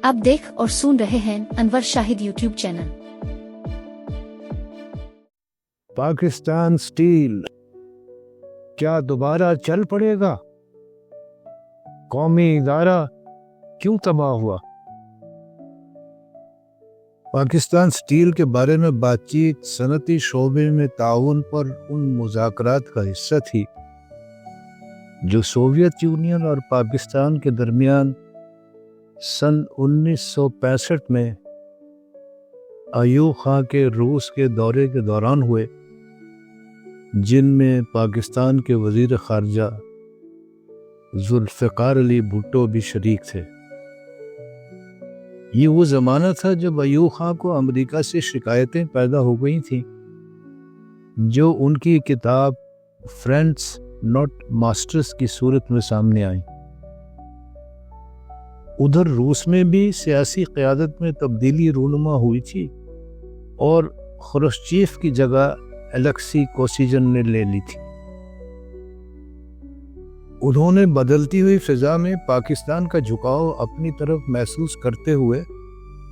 आप देख और सुन रहे हैं Anwar Shahid YouTube channel. Pakistan steel क्या दोबारा चल पड़ेगा? कौमी इदारा क्यों तबाह हुआ? पाकिस्तान स्टील के बारे में बातचीत सनती शोबे में ताउन पर उन मुज़ाकरात का हिस्सा थी जो सोवियत यूनियन और पाकिस्तान के दरमियान सन 1965 में अयूब खां के रूस के दौरे के दौरान हुए, जिनमें पाकिस्तान के वज़ीर ख़ारजा ज़ुल्फ़िकार अली भुट्टो भी शरीक थे। ये वो ज़माना था जब अयूब खां को अमेरिका से शिकायतें पैदा हो गई थीं, जो उनकी किताब फ्रेंड्स नॉट मास्टर्स की सूरत में सामने आई। उधर रूस में भी सियासी क़यादत में तब्दीली रूनुमा हुई थी और ख़ुरुश्चेव की जगह एलेक्सी कोसिजिन ने ले ली थी। उन्होंने बदलती हुई फ़िज़ा में पाकिस्तान का झुकाव अपनी तरफ महसूस करते हुए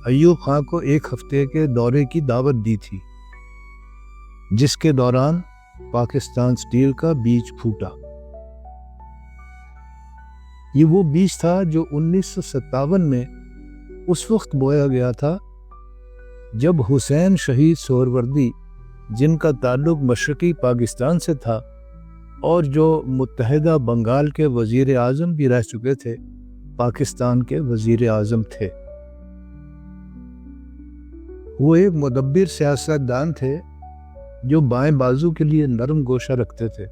अयूब खां को एक हफ्ते के दौरे की दावत दी थी, जिसके दौरान पाकिस्तान स्टील का बीज फूटा। ये वो बीज था जो 1957 में उस वक्त बोया गया था जब हुसैन शहीद सोहरवर्दी, जिनका ताल्लुक मशरक़ी पाकिस्तान से था और जो मुत्तहिदा बंगाल के वज़ीर आज़म भी रह चुके थे, पाकिस्तान के वज़ीर आज़म थे। वो एक मुदब्बिर सियासतदान थे जो बाएं बाजू के लिए नरम गोशा रखते थे।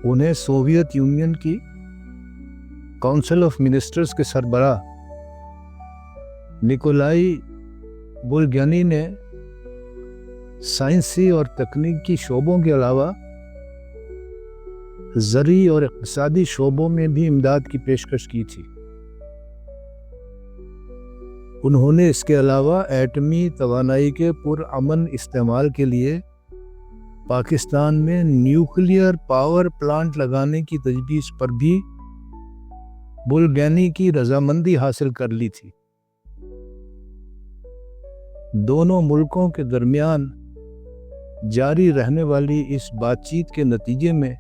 उन्हें सोवियत यूनियन की काउंसिल ऑफ मिनिस्टर्स के सरबराह निकोलाई बुल्गानी ने साइंसी और तकनीकी शोबों के अलावा ज़री और इक़्तिसादी शोबों में भी इमदाद की पेशकश की थी। उन्होंने इसके अलावा एटमी तवानाई के पुरअमन इस्तेमाल के लिए पाकिस्तान में न्यूक्लियर पावर प्लांट लगाने की तजवीज़ पर भी बुल्गानी की रजामंदी हासिल कर ली थी। दोनों मुल्कों के दरमियान जारी रहने वाली इस बातचीत के नतीजे में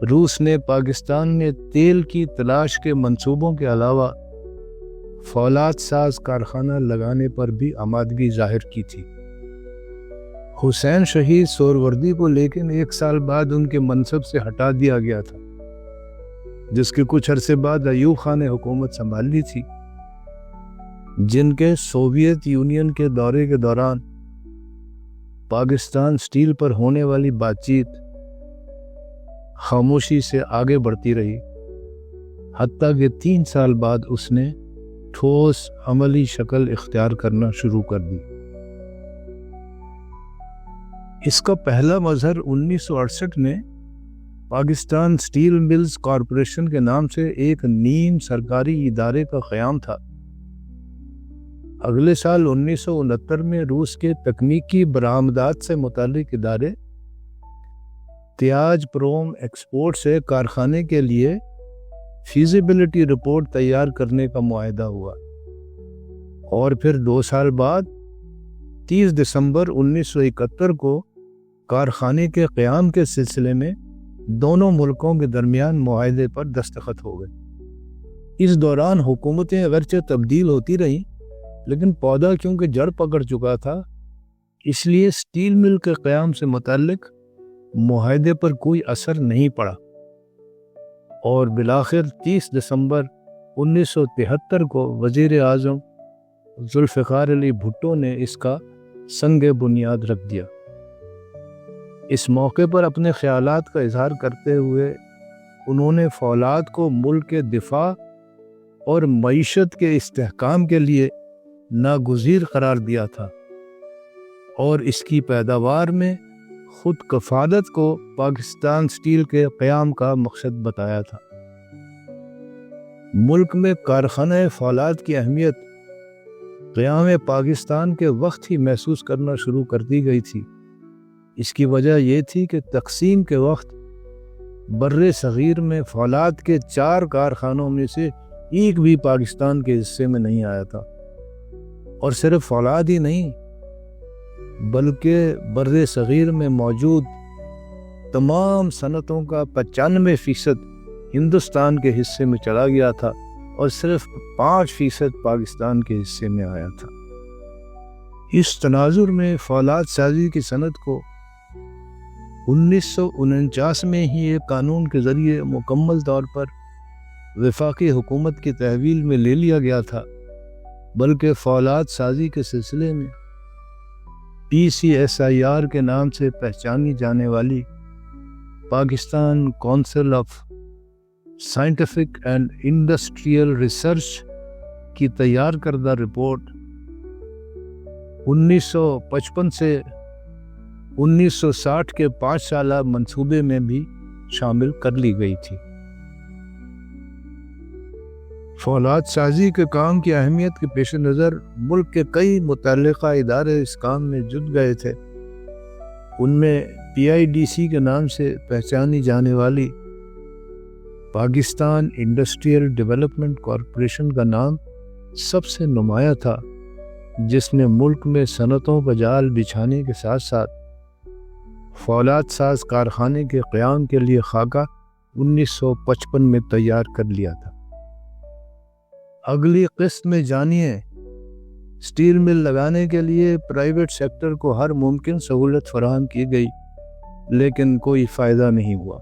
रूस ने पाकिस्तान में तेल की तलाश के मंसूबों के अलावा फौलाद साज कारखाना लगाने पर भी आमादगी जाहिर की थी। हुसैन शहीद सोहरवर्दी को लेकिन एक साल बाद उनके मनसब से हटा दिया गया था, जिसके कुछ अरसे बाद अयूब खां ने हुकूमत संभाल ली थी, जिनके सोवियत यूनियन के दौरे के दौरान पाकिस्तान स्टील पर होने वाली बातचीत खामोशी से आगे बढ़ती रही, हत्ता कि 3 साल बाद उसने ठोस अमली शक्ल इख्तियार करना शुरू कर दी। इसका पहला मजहर 1968 में पाकिस्तान स्टील मिल्स कॉरपोरेशन के नाम से एक नीम सरकारी इदारे का क़याम था। अगले साल 1969 में रूस के तकनीकी बरामदात से मुताल्लिक इदारे त्याज प्रोम एक्सपोर्ट से कारखाने के लिए फीजिबिलिटी रिपोर्ट तैयार करने का मुआहदा हुआ और फिर 2 साल बाद 30 दिसंबर 1971 को कारखाने के क़याम के सिलसिले में दोनों मुल्कों के दरमियान मुआहदे पर दस्तखत हो गए। इस दौरान हुकूमतें अगरचे तब्दील होती रहीं, लेकिन पौधा क्योंकि जड़ पकड़ चुका था, इसलिए स्टील मिल के क़याम से मुताल्लिक मुआहदे पर कोई असर नहीं पड़ा और बिलाखिर 30 दिसंबर 1973 को वज़ीर आज़म ज़ुल्फ़िकार अली भुट्टो ने इसका संग बुनियाद रख दिया। इस मौके पर अपने ख्यालात का इजहार करते हुए उन्होंने फौलाद को मुल्क के दिफा और मईशत के इस्तेहकाम के लिए नागुज़ीर करार दिया था और इसकी पैदावार में खुद कफालत को पाकिस्तान स्टील के क़याम का मकसद बताया था। मुल्क में कारखाना फौलाद की अहमियत क़याम पाकिस्तान के वक्त ही महसूस करना शुरू कर दी गई थी। इसकी वजह यह थी कि तकसीम के वक्त बर्रे सगीर में फौलाद के 4 कारखानों में से ایک بھی پاکستان کے حصے میں نہیں آیا تھا، اور صرف فولاد ہی نہیں بلکہ بر صغیر میں موجود تمام صنعتوں کا 95% ہندوستان کے حصے میں چلا گیا تھا اور صرف 5% پاکستان کے حصے میں آیا تھا۔ اس تناظر میں فولاد سازی کی صنعت کو 1949 میں ہی ایک قانون کے ذریعے مکمل طور پر وفاقی حکومت کی تحویل میں لے لیا گیا تھا، بلکہ فولاد سازی کے سلسلے میں PCSIR کے نام سے پہچانی جانے والی Pakistan council of scientific and industrial research کی تیار کردہ رپورٹ 1955 سے 1960 کے 5 سالہ منصوبے میں بھی شامل کر لی گئی تھی۔ فولاد سازی کے کام کی اہمیت کے پیش نظر ملک کے کئی متعلقہ ادارے اس کام میں جٹ گئے تھے۔ ان میں PIDC کے نام سے پہچانی جانے والی پاکستان انڈسٹریل ڈیولپمنٹ کارپوریشن کا نام سب سے نمایاں تھا، جس نے ملک میں صنعتوں کا جال بچھانے کے ساتھ ساتھ فولاد ساز کارخانے کے قیام کے لیے خاکہ 1955 میں تیار کر لیا تھا۔ اگلی قسط میں جانیے، اسٹیل مل لگانے کے لیے پرائیویٹ سیکٹر کو ہر ممکن سہولت فراہم کی گئی، لیکن کوئی فائدہ نہیں ہوا۔